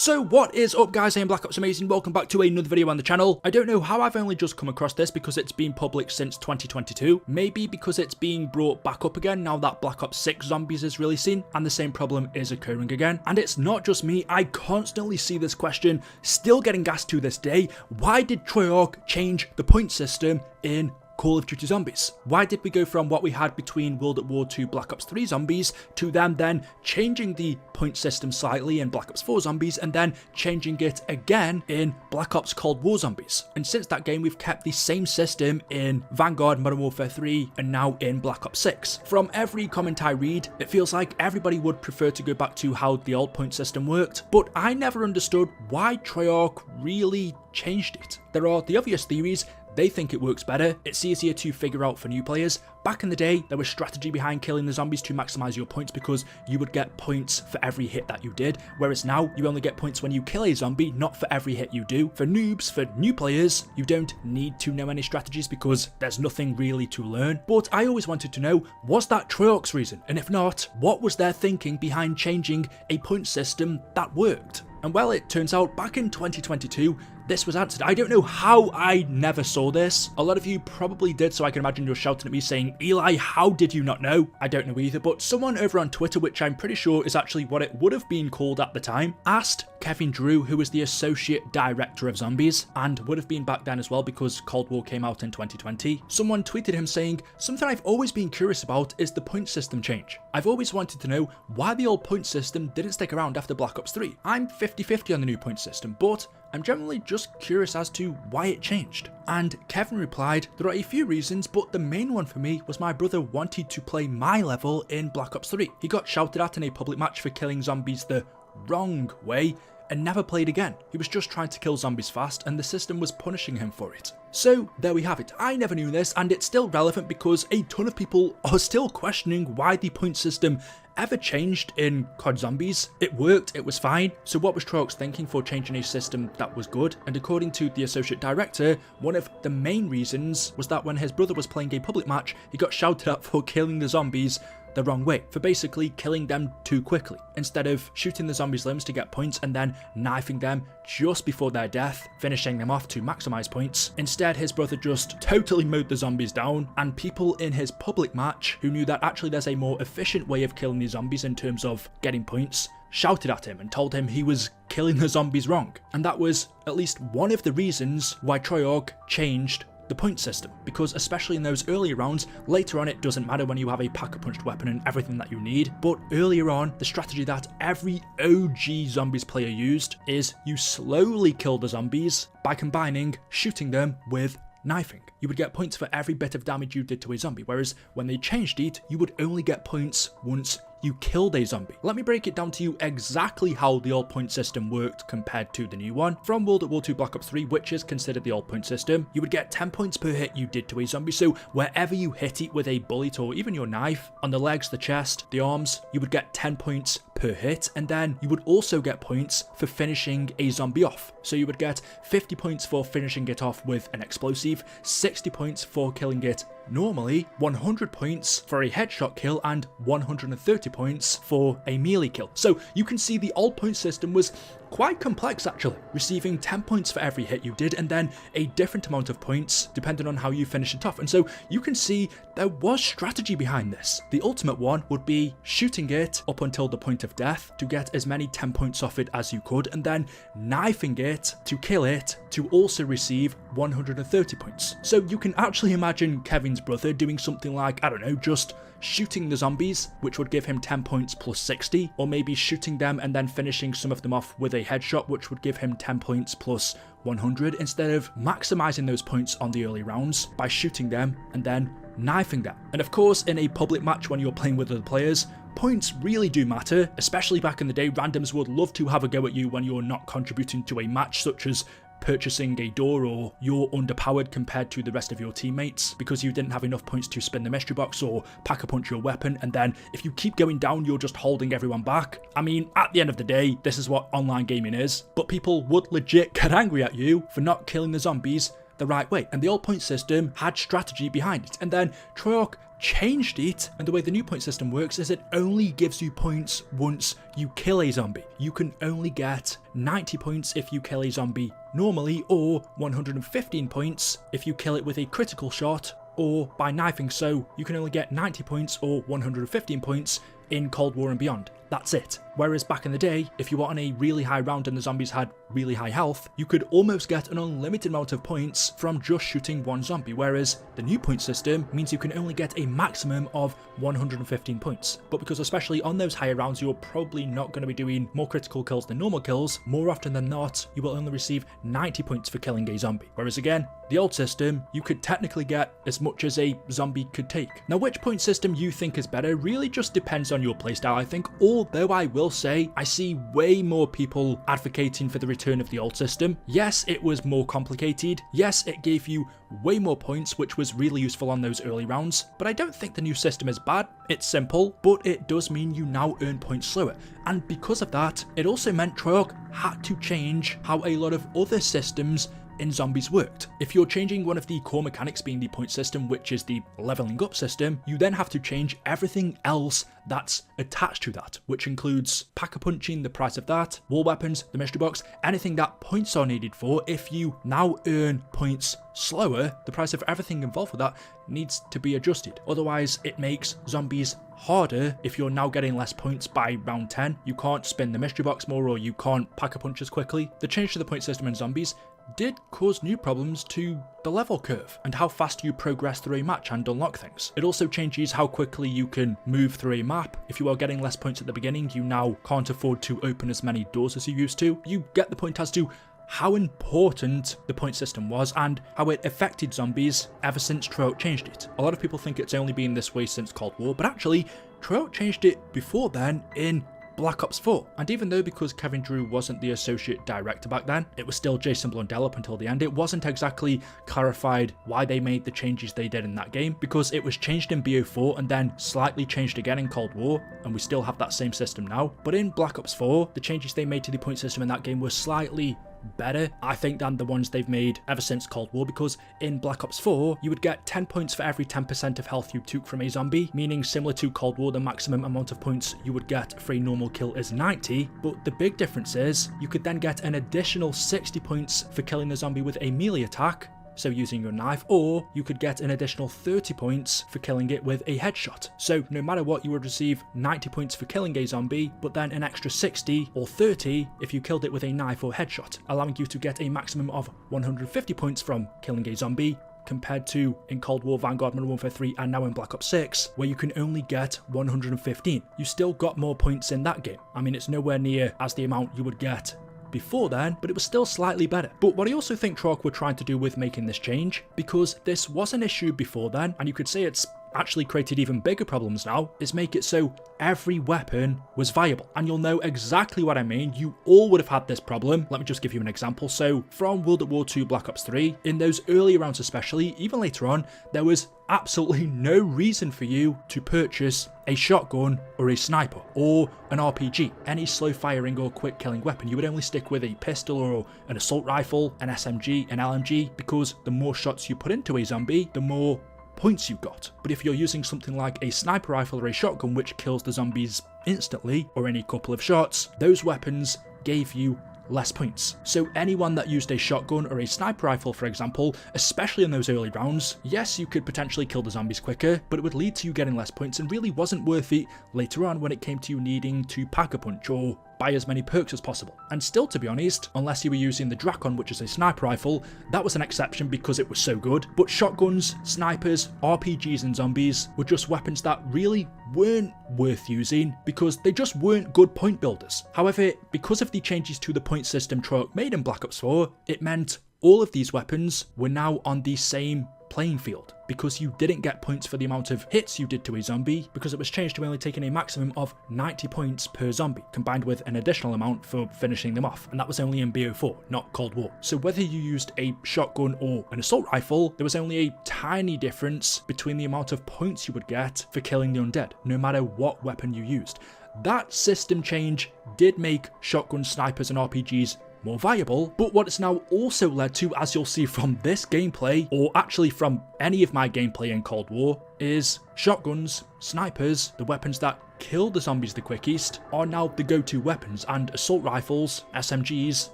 So what is up guys, I am Black Ops Amazing, welcome back to another video on the channel. I don't know how I've only just come across this because it's been public since 2022. Maybe because it's being brought back up again now that Black Ops 6 Zombies is releasing and the same problem is occurring again. And it's not just me, I constantly see this question still getting asked to this day. Why did Treyarch change the point system in Call of Duty Zombies? Why did we go from what we had between World at War 2 Black Ops 3 Zombies to them then changing the point system slightly in Black Ops 4 Zombies and then changing it again in Black Ops Cold War Zombies? And since that game we've kept the same system in Vanguard, Modern Warfare 3 and now in Black Ops 6. From every comment I read, it feels like everybody would prefer to go back to how the old point system worked, but I never understood why Treyarch really changed it. There are the obvious theories. They think it works better, it's easier to figure out for new players. Back in the day, there was strategy behind killing the zombies to maximize your points because you would get points for every hit that you did, whereas now you only get points when you kill a zombie, not for every hit you do. For noobs, for new players, you don't need to know any strategies because there's nothing really to learn. But I always wanted to know, was that Treyarch's reason? And if not, what was their thinking behind changing a point system that worked? And well, it turns out back in 2022, this was answered. I don't know how I never saw this. A lot of you probably did, so I can imagine you're shouting at me saying, Eli, how did you not know? I don't know either, but someone over on Twitter, which I'm pretty sure is actually what it would have been called at the time, asked Kevin Drew, who was the Associate Director of Zombies, and would have been back then as well because Cold War came out in 2020. Someone tweeted him saying, something I've always been curious about is the point system change. I've always wanted to know why the old point system didn't stick around after Black Ops 3. I'm 50-50 on the new point system, but I'm generally just curious as to why it changed. And Kevin replied, there are a few reasons, but the main one for me was my brother wanted to play my level in Black Ops 3. He got shouted at in a public match for killing zombies the wrong way and never played again. He was just trying to kill zombies fast and the system was punishing him for it. So there we have it. I never knew this and it's still relevant because a ton of people are still questioning why the point system ever changed in COD Zombies. It worked, it was fine. So what was Treyarch's thinking for changing a system that was good? And according to the Associate Director, one of the main reasons was that when his brother was playing a public match, he got shouted at for killing the zombies the wrong way, for basically killing them too quickly. Instead of shooting the zombies' limbs to get points and then knifing them just before their death, finishing them off to maximize points, instead his brother just totally mowed the zombies down, and people in his public match who knew that actually there's a more efficient way of killing the zombies in terms of getting points, shouted at him and told him he was killing the zombies wrong. And that was at least one of the reasons why Treyarch changed the point system, because especially in those earlier rounds, later on it doesn't matter when you have a pack-a-punched weapon and everything that you need, but earlier on, the strategy that every OG Zombies player used is you slowly kill the zombies by combining shooting them with knifing. You would get points for every bit of damage you did to a zombie, whereas when they changed it, you would only get points once you killed a zombie. Let me break it down to you exactly how the old point system worked compared to the new one. From World at War 2 Black Ops 3, which is considered the old point system, you would get 10 points per hit you did to a zombie, so wherever you hit it with a bullet or even your knife, on the legs, the chest, the arms, you would get 10 points per hit, and then you would also get points for finishing a zombie off. So you would get 50 points for finishing it off with an explosive, 60 points for killing it normally, 100 points for a headshot kill, and 130 points for a melee kill. So you can see the old point system was quite complex actually, receiving 10 points for every hit you did and then a different amount of points depending on how you finish it off. And so you can see there was strategy behind this. The ultimate one would be shooting it up until the point of death to get as many 10 points off it as you could, and then knifing it to kill it to also receive 130 points. So you can actually imagine Kevin's brother doing something like, I don't know, just shooting the zombies, which would give him 10 points plus 60, or maybe shooting them and then finishing some of them off with a headshot, which would give him 10 points plus 100, instead of maximizing those points on the early rounds by shooting them and then knifing them. And of course, in a public match when you're playing with other players, points really do matter, especially back in the day. Randoms would love to have a go at you when you're not contributing to a match, such as purchasing a door or you're underpowered compared to the rest of your teammates because you didn't have enough points to spin the mystery box or pack-a-punch your weapon, and then if you keep going down you're just holding everyone back. I mean, at the end of the day, this is what online gaming is, but people would legit get angry at you for not killing the zombies the right way, and the old point system had strategy behind it. And then Treyarch changed it, and the way the new point system works is it only gives you points once you kill a zombie. You can only get 90 points if you kill a zombie normally, or 115 points if you kill it with a critical shot or by knifing, so you can only get 90 points or 115 points in Cold War and beyond. That's it. Whereas back in the day, if you were on a really high round and the zombies had really high health, you could almost get an unlimited amount of points from just shooting one zombie, whereas the new point system means you can only get a maximum of 115 points. But because especially on those higher rounds, you're probably not going to be doing more critical kills than normal kills, more often than not, you will only receive 90 points for killing a zombie. Whereas again, the old system, you could technically get as much as a zombie could take. Now, which point system you think is better really just depends on your playstyle, I think, although I will say I see way more people advocating for the return of the old system. Yes, it was more complicated. Yes, it gave you way more points, which was really useful on those early rounds, but I don't think the new system is bad. It's simple, but it does mean you now earn points slower. And because of that, it also meant Treyarch had to change how a lot of other systems in zombies worked. If you're changing one of the core mechanics being the point system, which is the leveling up system, you then have to change everything else that's attached to that, which includes pack-a-punching, the price of that, wall weapons, the mystery box, anything that points are needed for. If you now earn points slower, the price of everything involved with that needs to be adjusted. Otherwise, it makes zombies harder. If you're now getting less points by round 10, you can't spin the mystery box more, or you can't pack-a-punch as quickly. The change to the point system in zombies did cause new problems to the level curve and how fast you progress through a match and unlock things. It also changes how quickly you can move through a map. If you are getting less points at the beginning, you now can't afford to open as many doors as you used to. You get the point as to how important the point system was and how it affected zombies ever since Treyarch changed it. A lot of people think it's only been this way since Cold War, but actually Treyarch changed it before then in Black Ops 4. And even though, because Kevin Drew wasn't the associate director back then, it was still Jason Blundell up until the end, it wasn't exactly clarified why they made the changes they did in that game, because it was changed in BO4 and then slightly changed again in Cold War, and we still have that same system now. But in Black Ops 4, the changes they made to the point system in that game were slightly better, I think, than the ones they've made ever since Cold War, because in Black Ops 4, you would get 10 points for every 10% of health you took from a zombie, meaning similar to Cold War, the maximum amount of points you would get for a normal kill is 90, but the big difference is you could then get an additional 60 points for killing the zombie with a melee attack, so using your knife, or you could get an additional 30 points for killing it with a headshot. So no matter what, you would receive 90 points for killing a zombie, but then an extra 60 or 30 if you killed it with a knife or headshot, allowing you to get a maximum of 150 points from killing a zombie, compared to in Cold War, Vanguard, Modern Warfare 3, and now in Black Ops 6, where you can only get 115. You still got more points in that game. I mean, it's nowhere near as the amount you would get before then, but it was still slightly better. But what I also think Treyarch were trying to do with making this change, because this was an issue before then, and you could say it's actually created even bigger problems now, is make it so every weapon was viable. And you'll know exactly what I mean. You all would have had this problem. Let me just give you an example. So from World at War 2 Black Ops 3, in those early rounds especially, even later on, there was absolutely no reason for you to purchase a shotgun or a sniper or an RPG, any slow firing or quick killing weapon. You would only stick with a pistol or an assault rifle, an SMG, an LMG, because the more shots you put into a zombie, the more points you got. But if you're using something like a sniper rifle or a shotgun, which kills the zombies instantly or in a couple of shots, those weapons gave you less points. So anyone that used a shotgun or a sniper rifle, for example, especially in those early rounds, yes, you could potentially kill the zombies quicker, but it would lead to you getting less points and really wasn't worth it later on when it came to you needing to pack-a-punch or buy as many perks as possible. And still, to be honest, unless you were using the Drakon, which is a sniper rifle, that was an exception because it was so good. But shotguns, snipers, RPGs and zombies were just weapons that really weren't worth using because they just weren't good point builders. However, because of the changes to the point system Treyarch made in Black Ops 4, it meant all of these weapons were now on the same playing field, because you didn't get points for the amount of hits you did to a zombie, because it was changed to only taking a maximum of 90 points per zombie, combined with an additional amount for finishing them off, and that was only in BO4, not Cold War. So whether you used a shotgun or an assault rifle, there was only a tiny difference between the amount of points you would get for killing the undead, no matter what weapon you used. That system change did make shotgun, snipers and RPGs more viable. But what it's now also led to, as you'll see from this gameplay, or actually from any of my gameplay in Cold War, is shotguns, snipers, the weapons that kill the zombies the quickest, are now the go-to weapons, and assault rifles, SMGs,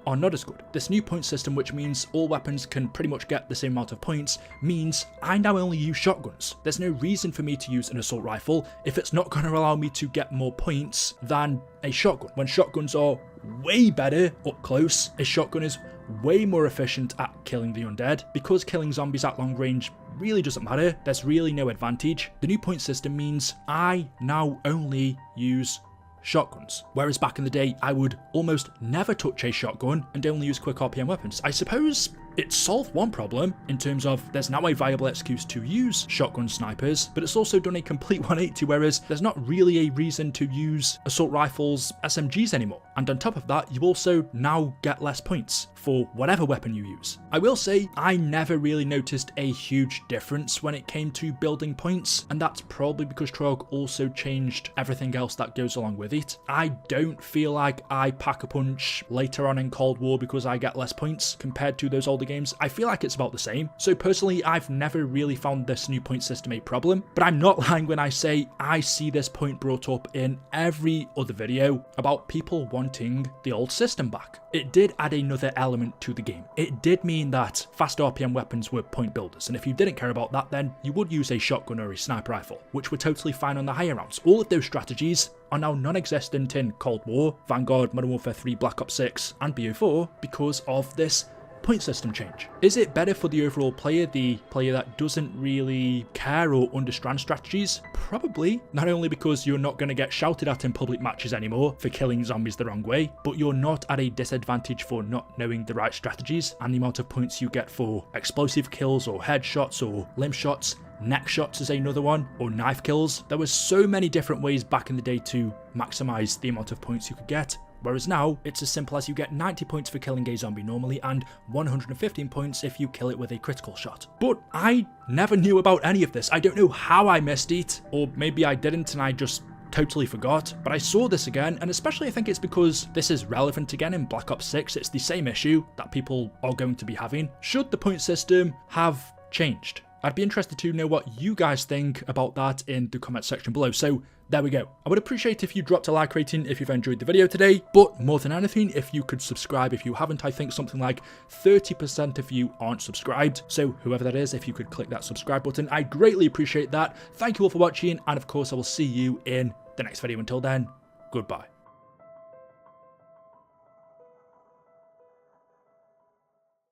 are not as good. This new point system, which means all weapons can pretty much get the same amount of points, means I now only use shotguns. There's no reason for me to use an assault rifle if it's not going to allow me to get more points than a shotgun. When shotguns are way better up close, a shotgun is way more efficient at killing the undead. Because killing zombies at long range really doesn't matter, there's really no advantage. The new point system means I now only use shotguns, whereas back in the day I would almost never touch a shotgun and only use quick RPM weapons. I suppose it solved one problem in terms of there's now a viable excuse to use shotgun snipers, but it's also done a complete 180, whereas there's not really a reason to use assault rifles, SMGs anymore. And on top of that, you also now get less points for whatever weapon you use. I will say I never really noticed a huge difference when it came to building points, and that's probably because Treyarch also changed everything else that goes along with it. I don't feel like I pack a punch later on in Cold War because I get less points compared to those older games. I feel like it's about the same. So personally, I've never really found this new point system a problem, but I'm not lying when I say I see this point brought up in every other video about people wanting the old system back. It did add another element to the game. It did mean that fast RPM weapons were point builders, and if you didn't care about that, then you would use a shotgun or a sniper rifle, which were totally fine on the higher rounds. All of those strategies are now non-existent in Cold War, Vanguard, Modern Warfare 3, Black Ops 6, and BO4 because of this point system change. Is it better for the overall player, the player that doesn't really care or understand strategies? Probably. Not only because you're not going to get shouted at in public matches anymore for killing zombies the wrong way, but you're not at a disadvantage for not knowing the right strategies, and the amount of points you get for explosive kills or headshots or limb shots. Neck shots is another one, or knife kills. There were so many different ways back in the day to maximize the amount of points you could get. Whereas now, it's as simple as you get 90 points for killing a zombie normally and 115 points if you kill it with a critical shot. But I never knew about any of this. I don't know how I missed it, or maybe I didn't and I just totally forgot, but I saw this again, and especially I think it's because this is relevant again in Black Ops 6. It's the same issue that people are going to be having. Should the point system have changed? I'd be interested to know what you guys think about that in the comment section below. So there we go. I would appreciate if you dropped a like rating if you've enjoyed the video today, but more than anything, if you could subscribe if you haven't. I think something like 30% of you aren't subscribed. So whoever that is, if you could click that subscribe button, I greatly appreciate that. Thank you all for watching, and of course I will see you in the next video. Until then, goodbye.